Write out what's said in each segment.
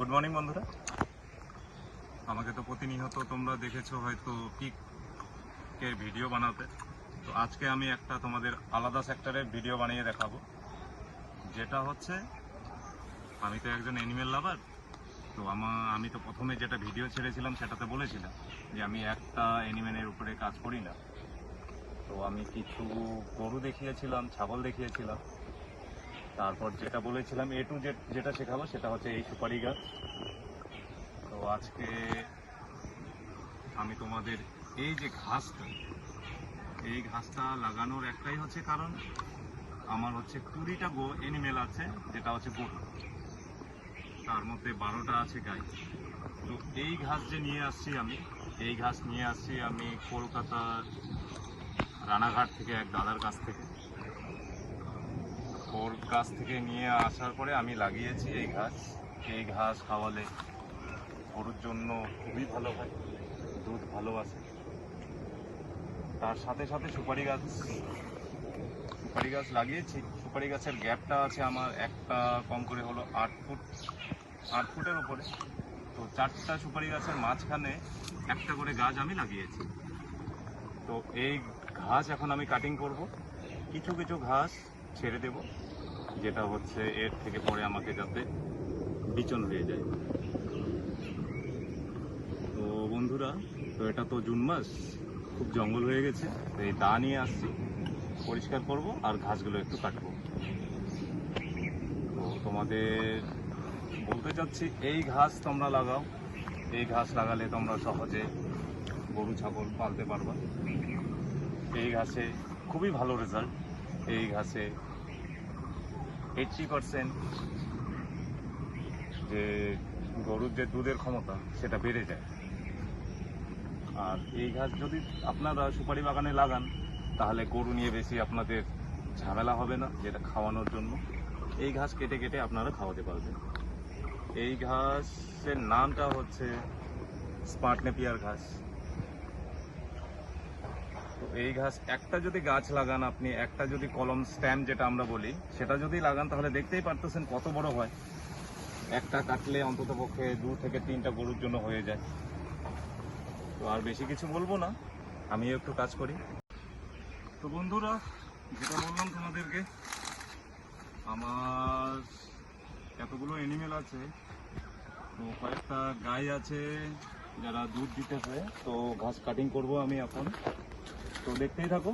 Good morning বন্ধুরা। আমাকে তো প্রতিনিয়ত তোমরা দেখেছো হয়তো পিকের ভিডিও বানাতে। তো আজকে আমি একটা তোমাদের আলাদা সেক্টরের ভিডিও বানিয়ে দেখাবো, যেটা হচ্ছে আমি তো একজন অ্যানিমেল লাভার। তো আমি তো প্রথমে যেটা ভিডিও ছেড়েছিলাম সেটাতে বলেছিলাম যে আমি একটা অ্যানিমেলের উপরে কাজ করি না। তো আমি কিছু গরু দেখিয়েছিলাম, ছাগল দেখিয়েছিলাম, তারপর যেটা বলেছিলাম A to Z যেটা শেখাবো সেটা হচ্ছে এই সুপারি গাছ। তো আজকে আমি তোমাদের এই যে এই ঘাসটা লাগানোর একটাই হচ্ছে কারণ, আমার হচ্ছে 20টা অ্যানিমেল আছে, যেটা হচ্ছে গরু, তার মধ্যে 12টা আছে গাই। তো এই ঘাস যে নিয়ে আসছি আমি কলকাতার রানাঘাট থেকে এক দাদার কাছ থেকে। ওর কাছ থেকে নিয়ে আসার পরে আমি লাগিয়েছি এই ঘাস খাওয়ালে গরুর জন্য খুবই ভালো হয়, দুধ ভালো আসে। তার সাথে সাথে সুপারি গাছ লাগিয়েছি। সুপারি গাছের গ্যাপটা আছে আমার একটা কম করে হলো 8 ফুটের উপরে। তো 4টা সুপারি গাছের মাঝখানে একটা করে গাছ আমি লাগিয়েছি। তো এই ঘাস এখন আমি কাটিং করব, কিছু কিছু ঘাস ছেড়ে দেব, যেটা হচ্ছে এর থেকে পরে আমাকে যাতে বিচন হয়ে যায়। তো বন্ধুরা, তো এটা তো জুন মাস, খুব জঙ্গল হয়ে গেছে। তো এই দা নিয়ে আসছি, পরিষ্কার করব আর ঘাসগুলো একটু কাটবো। তো তোমাদের বলতে চাচ্ছি, এই ঘাস তোমরা লাগাও। এই ঘাস লাগালে তোমরা সহজে গরু ছাগল পালতে পারবা। এই ঘাসে খুবই ভালো রেজাল্ট। এই ঘাসে 80% যে গরুর যে দুধের ক্ষমতা সেটা বেড়ে যায়। আর এই ঘাস যদি আপনারা সুপারি বাগানে লাগান, তাহলে গরু নিয়ে বেশি আপনাদের ঝামেলা হবে না, যেটা খাওয়ানোর জন্য এই ঘাস কেটে কেটে আপনারা খাওয়াতে পারবেন। এই ঘাসের নামটা হচ্ছে স্মার্ট নেপিয়ার ঘাস। তো এই ঘাস একটা যদি গাছ লাগান আপনি, একটা যদি কলম স্ট্যাম যেটা আমরা বলি সেটা যদি লাগান, তাহলে দেখতেই পারতেছেন কত বড় হয়। একটা কাটলে অন্তত পক্ষে 2 থেকে 3টা গরুর জন্য হয়ে যায়। তো আর বেশি কিছু বলবো না, আমিও একটু কাজ করি। তো বন্ধুরা, যেটা বললাম তোমাদেরকে, আমার এতগুলো অ্যানিমেল আছে। তো কয়েকটা গাই আছে যারা দুধ দিতেছে। তো ঘাস কাটিং করব আমি এখন, তো দেখতেই থাকো।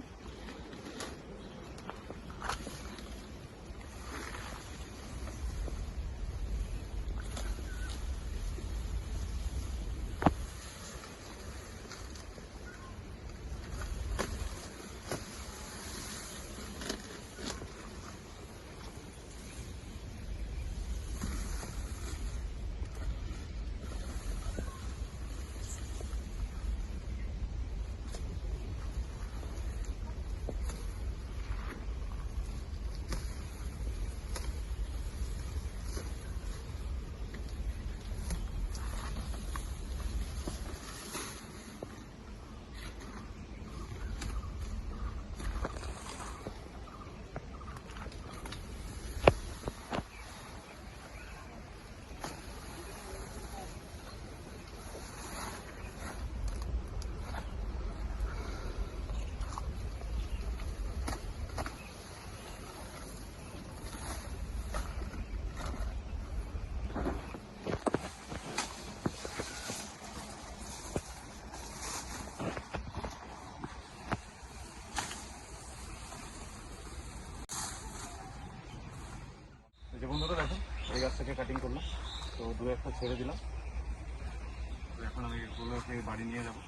যে বন্ধুরা দেখো, এই গাছ থেকে কাটিং করলাম, তো 2-1টা ছেড়ে দিলাম। তো এখন আমি এগুলোকে বাড়ি নিয়ে যাবো।